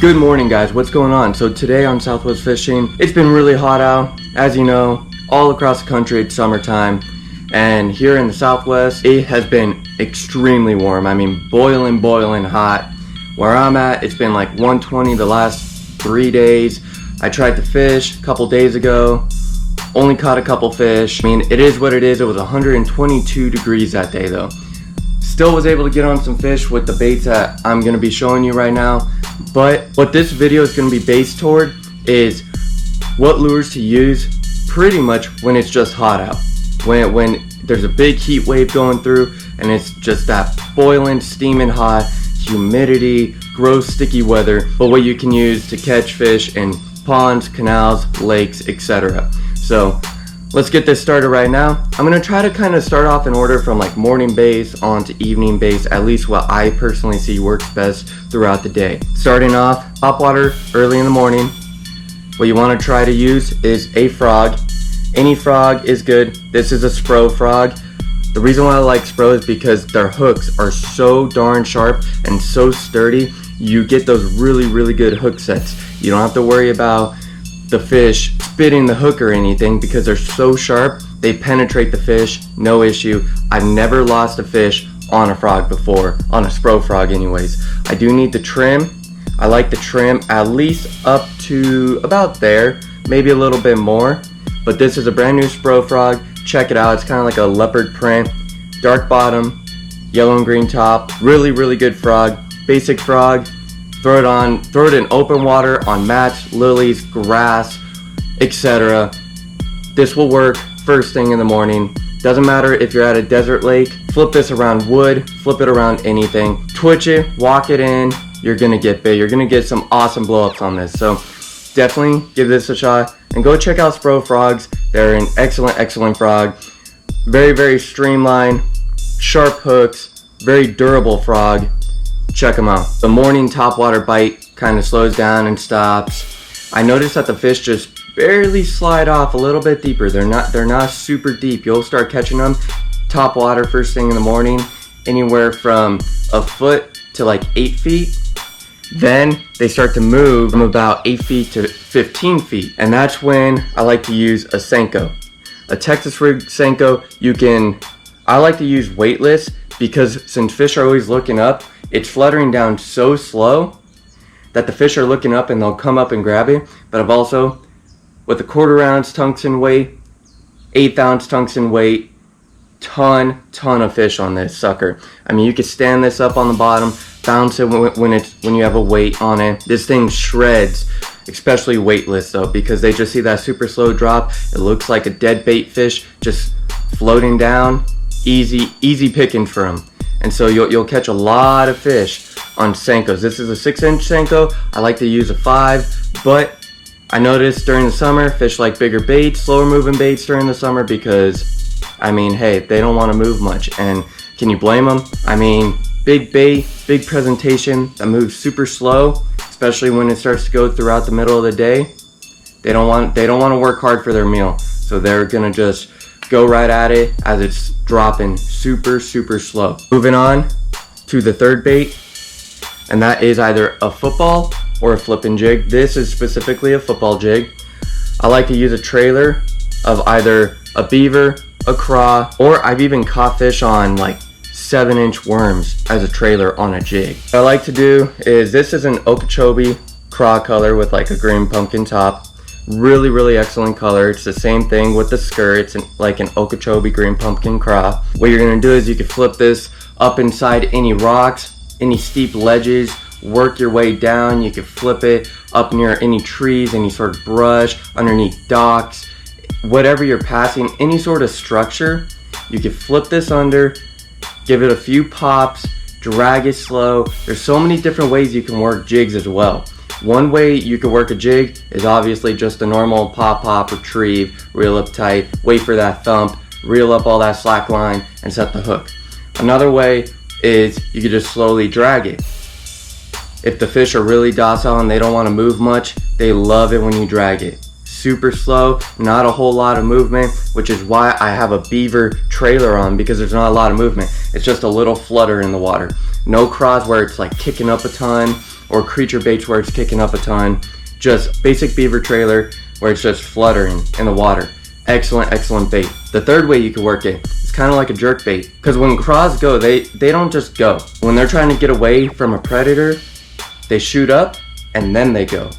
Good morning, guys. What's going on? So today on Southwest Fishing, it's been really hot out. As you know, all across the country it's summertime, and here in the Southwest it has been extremely warm. I mean, boiling hot. Where I'm at, it's been like 120 the last 3 days. I tried to fish a couple days ago, only caught a couple fish. I mean, it is what it is. It was 122 degrees that day though. Still was able to get on some fish with the baits that I'm going to be showing you right now. But what this video is going to be based toward is what lures to use pretty much when it's just hot out. When there's a big heat wave going through and it's just that boiling, steaming hot, humidity, gross, sticky weather. But what you can use to catch fish in ponds, canals, lakes, etc. So let's get this started right now. I'm going to try to kind of start off in order from like morning bass on to evening bass, at least what I personally see works best throughout the day. Starting off, topwater early in the morning. What you want to try to use is a frog. Any frog is good. This is a Spro frog. The reason why I like Spro is because their hooks are so darn sharp and so sturdy. You get those really good hook sets. You don't have to worry about the fish spitting the hook or anything because they're so sharp. They penetrate the fish, no issue. I've never lost a fish on a frog before, on a Spro frog anyways. I do need the trim. I like the trim at least up to about there, maybe a little bit more. But this is a brand new Spro frog. Check it out. It's kind of like a leopard print, dark bottom, yellow and green top. Really good frog. Basic frog. Throw it in open water on mats, lilies, grass, etc. This will work first thing in the morning. Doesn't matter if you're at a desert lake. Flip this around wood, flip it around anything. Twitch it, walk it in. You're gonna get big. You're gonna get some awesome blow-ups on this. So definitely give this a shot and go check out Spro frogs. They're an excellent frog. Very streamlined, sharp hooks, very durable frog. Check them out. The morning topwater bite kind of slows down and stops. I noticed that the fish just barely slide off a little bit deeper. They're not super deep. You'll start catching them topwater first thing in the morning, anywhere from a foot to like 8 feet. Then they start to move from about 8 feet to 15 feet. And that's when I like to use a senko. A Texas rig senko. I like to use weightless because since fish are always looking up, it's fluttering down so slow that the fish are looking up and they'll come up and grab it. But I've also, with a 1/4 ounce tungsten weight, 1/8 ounce tungsten weight, ton of fish on this sucker. I mean, you can stand this up on the bottom, bounce it when you have a weight on it. This thing shreds, especially weightless though, because they just see that super slow drop. It looks like a dead bait fish just floating down. Easy picking for them. And so you'll catch a lot of fish on senkos. This is a 6-inch senko. I like to use a 5, but I noticed during the summer fish like bigger baits, slower moving baits during the summer because, I mean, hey, they don't want to move much. And can you blame them? I mean, big bait, big presentation that moves super slow, especially when it starts to go throughout the middle of the day. They don't want to work hard for their meal, so they're gonna just go right at it as it's dropping super slow. Moving on to the third bait, and that is either a football or a flipping jig. This is specifically a football jig. I like to use a trailer of either a beaver, a craw, or I've even caught fish on like 7-inch worms as a trailer on a jig. What I like to do is, this is an Okeechobee craw color with like a green pumpkin top. Really excellent color. It's the same thing with the skirt. It's like an Okeechobee green pumpkin craw. What you're gonna do is you can flip this up inside any rocks, any steep ledges, work your way down. You can flip it up near any trees, any sort of brush, underneath docks, whatever you're passing, any sort of structure. You can flip this under, give it a few pops, drag it slow. There's so many different ways you can work jigs as well. One way you can work a jig is obviously just a normal pop, retrieve, reel up tight, wait for that thump, reel up all that slack line, and set the hook. Another way is you can just slowly drag it. If the fish are really docile and they don't want to move much, they love it when you drag it. Super slow, not a whole lot of movement, which is why I have a beaver trailer on, because there's not a lot of movement. It's just a little flutter in the water. No craws where it's like kicking up a ton, or creature baits where it's kicking up a ton. Just basic beaver trailer where it's just fluttering in the water. Excellent bait. The third way you can work it, it's kind of like a jerk bait, because when craws go, they don't just go. When they're trying to get away from a predator, they shoot up and then they go.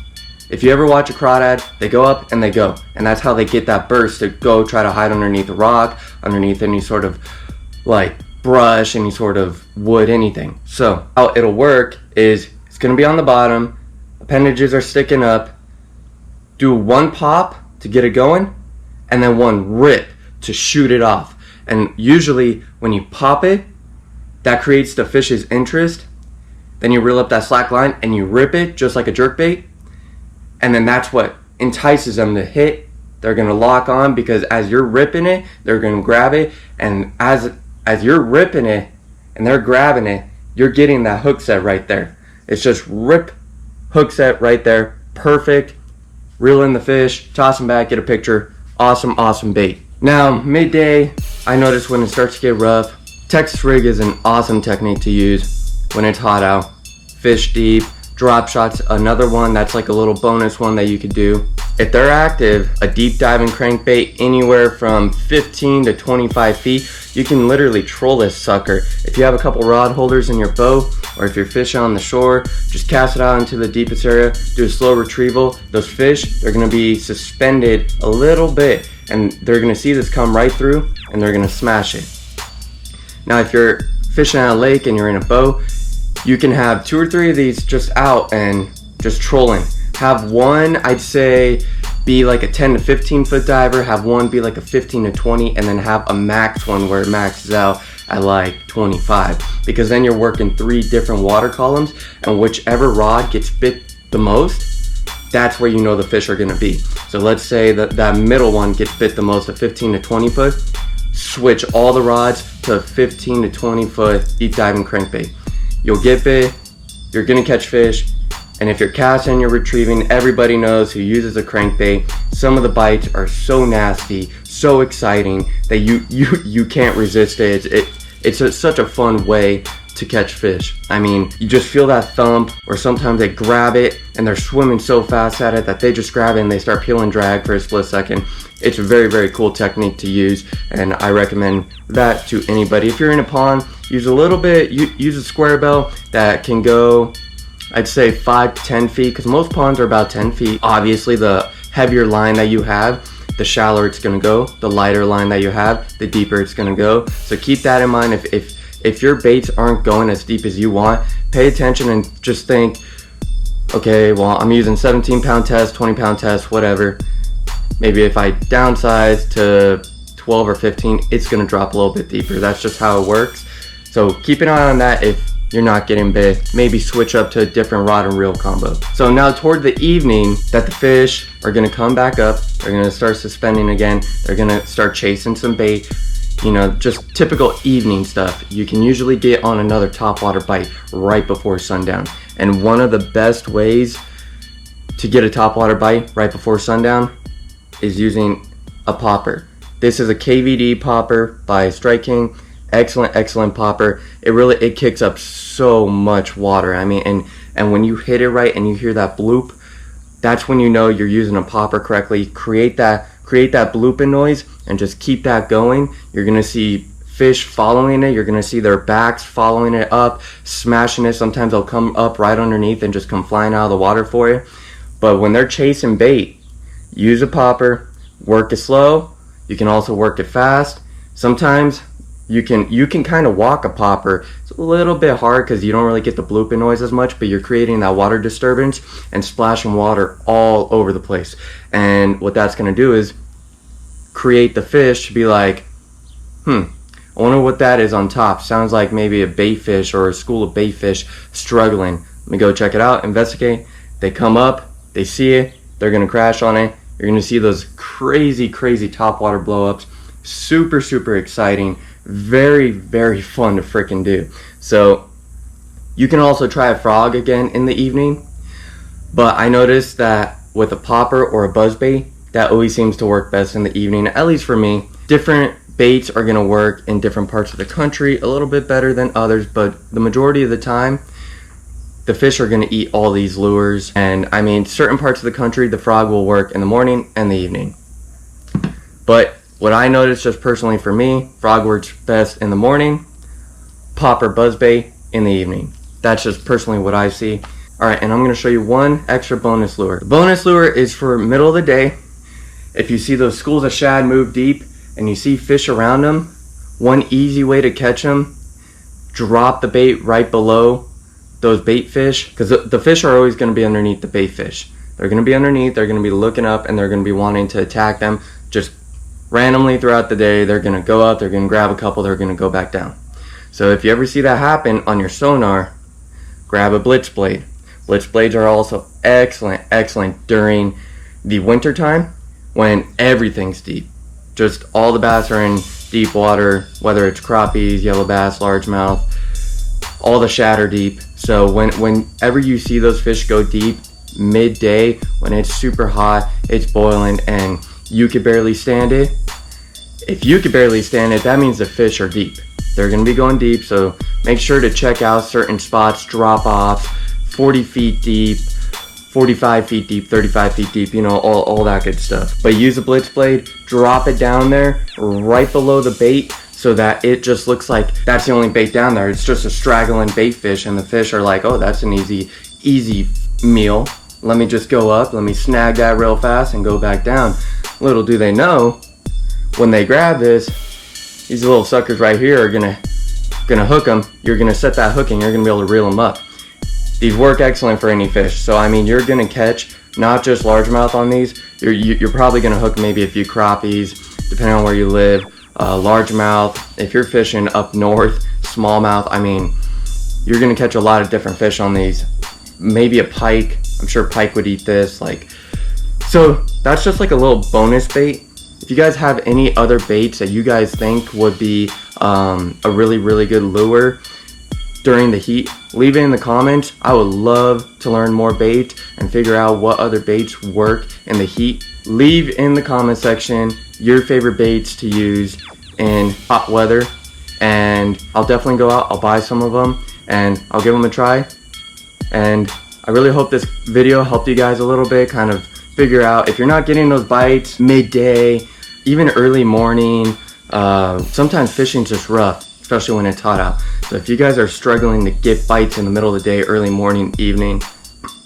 If you ever watch a crawdad, they go up and they go, and that's how they get that burst to go try to hide underneath a rock, underneath any sort of like brush, any sort of wood, anything. So how it'll work is it's going to be on the bottom, appendages are sticking up, do one pop to get it going, and then one rip to shoot it off. And usually when you pop it, that creates the fish's interest. Then you reel up that slack line and you rip it just like a jerk bait, and then that's what entices them to hit. They're gonna lock on, because as you're ripping it, they're gonna grab it, and as you're ripping it and they're grabbing it, you're getting that hook set right there. It's just rip, hook set right there, perfect. Reel in the fish, toss them back, get a picture. Awesome bait. Now, midday, I notice when it starts to get rough, Texas rig is an awesome technique to use when it's hot out. Fish deep, drop shots, another one that's like a little bonus one that you could do. If they're active, a deep diving crankbait anywhere from 15 to 25 feet, you can literally troll this sucker. If you have a couple rod holders in your boat, or if you're fishing on the shore, just cast it out into the deepest area, do a slow retrieval. Those fish, they're gonna be suspended a little bit, and they're gonna see this come right through, and they're gonna smash it. Now, if you're fishing at a lake and you're in a boat, you can have 2 or 3 of these just out and just trolling. Have one, I'd say, be like a 10 to 15 foot diver, have one be like a 15 to 20, and then have a max one where it maxes out at like 25, because then you're working 3 different water columns, and whichever rod gets bit the most, that's where you know the fish are gonna be. So let's say that middle one gets bit the most at 15 to 20 foot, switch all the rods to 15 to 20 foot deep diving crankbait. You'll get bit, you're gonna catch fish, and if you're casting, you're retrieving, everybody knows who uses a crankbait, some of the bites are so nasty, so exciting, that you can't resist it. It's such a fun way to catch fish. I mean, you just feel that thump, or sometimes they grab it and they're swimming so fast at it that they just grab it and they start peel and drag for a split second. It's a very cool technique to use, and I recommend that to anybody. If you're in a pond, use a little bit, use a square bell that can go, I'd say 5 to 10 feet, because most ponds are about 10 feet. Obviously, the heavier line that you have, the shallower it's gonna go. The lighter line that you have, the deeper it's gonna go. So keep that in mind. If your baits aren't going as deep as you want, pay attention and just think, okay, well, I'm using 17-pound test, 20-pound test, whatever. Maybe if I downsize to 12 or 15, it's gonna drop a little bit deeper. That's just how it works. So keep an eye on that. If you're not getting bit, maybe switch up to a different rod and reel combo. So now toward the evening that the fish are gonna come back up, they're gonna start suspending again, they're gonna start chasing some bait, you know, just typical evening stuff. You can usually get on another topwater bite right before sundown. And one of the best ways to get a topwater bite right before sundown is using a popper. This is a KVD popper by Strike King. Excellent popper. It kicks up so much water. I mean, and when you hit it right and you hear that bloop, that's when you know you're using a popper correctly. Create that blooping noise and just keep that going. You're gonna see fish following it. You're gonna see their backs following it up, smashing it. Sometimes they'll come up right underneath and just come flying out of the water for you. But when they're chasing bait, use a popper. Work it slow. You can also work it fast. Sometimes you can kind of walk a popper. It's a little bit hard because you don't really get the blooping noise as much, but you're creating that water disturbance and splashing water all over the place. And what that's going to do is create the fish to be like, I wonder what that is on top. Sounds like maybe a bait fish or a school of bait fish struggling. Let me go check it out, investigate. They come up, they see it, they're going to crash on it. You're going to see those crazy topwater blow-ups. Super exciting. Very fun to freaking do. So you can also try a frog again in the evening, but I noticed that with a popper or a buzzbait, that always seems to work best in the evening, at least for me. Different baits are going to work in different parts of the country a little bit better than others, but the majority of the time the fish are going to eat all these lures. And I mean, certain parts of the country, the frog will work in the morning and the evening. But what I noticed just personally for me, frog works best in the morning, pop or buzzbait in the evening. That's just personally what I see. Alright, and I'm going to show you one extra bonus lure. The bonus lure is for middle of the day. If you see those schools of shad move deep and you see fish around them, one easy way to catch them, drop the bait right below those bait fish, because the fish are always going to be underneath the bait fish. They're going to be underneath, they're going to be looking up, and they're going to be wanting to attack them just randomly throughout the day. They're going to go up, they're going to grab a couple, they're going to go back down. So if you ever see that happen on your sonar, grab a blitz blade. Blitz blades are also excellent during the winter time when everything's deep. Just all the bass are in deep water, whether it's crappies, yellow bass, largemouth, all the shad are deep. So whenever you see those fish go deep, midday, when it's super hot, it's boiling, and you could barely stand it. If you could barely stand it, that means the fish are deep. They're going to be going deep, so make sure to check out certain spots, drop offs, 40 feet deep, 45 feet deep, 35 feet deep, you know, all that good stuff. But use a blitz blade, drop it down there right below the bait so that it just looks like that's the only bait down there. It's just a straggling bait fish, and the fish are like, oh, that's an easy meal. Let me just go up, let me snag that real fast and go back down. Little do they know, when they grab this, these little suckers right here are gonna hook them. You're gonna set that hook and you're gonna be able to reel them up. These work excellent for any fish. So I mean, you're gonna catch not just largemouth on these. You're probably gonna hook maybe a few crappies, depending on where you live. Largemouth. If you're fishing up north, smallmouth. I mean, you're gonna catch a lot of different fish on these. Maybe a pike. I'm sure pike would eat this. So that's just like a little bonus bait. If you guys have any other baits that you guys think would be a really good lure during the heat, leave it in the comments. I would love to learn more baits and figure out what other baits work in the heat. Leave in the comment section your favorite baits to use in hot weather, and I'll definitely go out, I'll buy some of them, and I'll give them a try. And I really hope this video helped you guys a little bit, kind of figure out if you're not getting those bites midday, even early morning. Sometimes fishing's just rough, especially when it's hot out. So if you guys are struggling to get bites in the middle of the day, early morning, evening,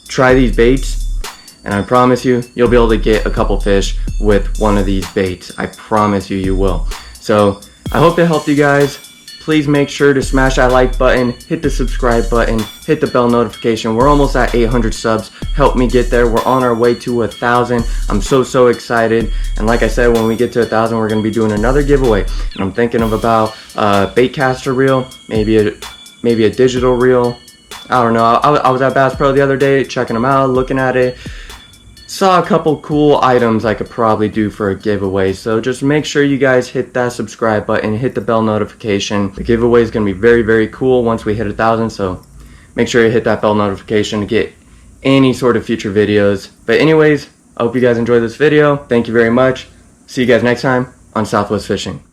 try these baits, and I promise you, you'll be able to get a couple fish with one of these baits. I promise you will. So I hope it helped you guys. Please make sure to smash that like button, hit the subscribe button, hit the bell notification. We're almost at 800 subs. Help me get there. We're on our way to 1,000. I'm so excited. And like I said, when we get to 1,000, we're going to be doing another giveaway. And I'm thinking of about a bait caster reel, maybe a digital reel. I don't know. I was at Bass Pro the other day, checking them out, looking at it. Saw a couple cool items I could probably do for a giveaway, so just make sure you guys hit that subscribe button, hit the bell notification. The giveaway is going to be very cool once we hit 1,000, so make sure you hit that bell notification to get any sort of future videos. But anyways, I hope you guys enjoyed this video. Thank you very much. See you guys next time on Southwest Fishing.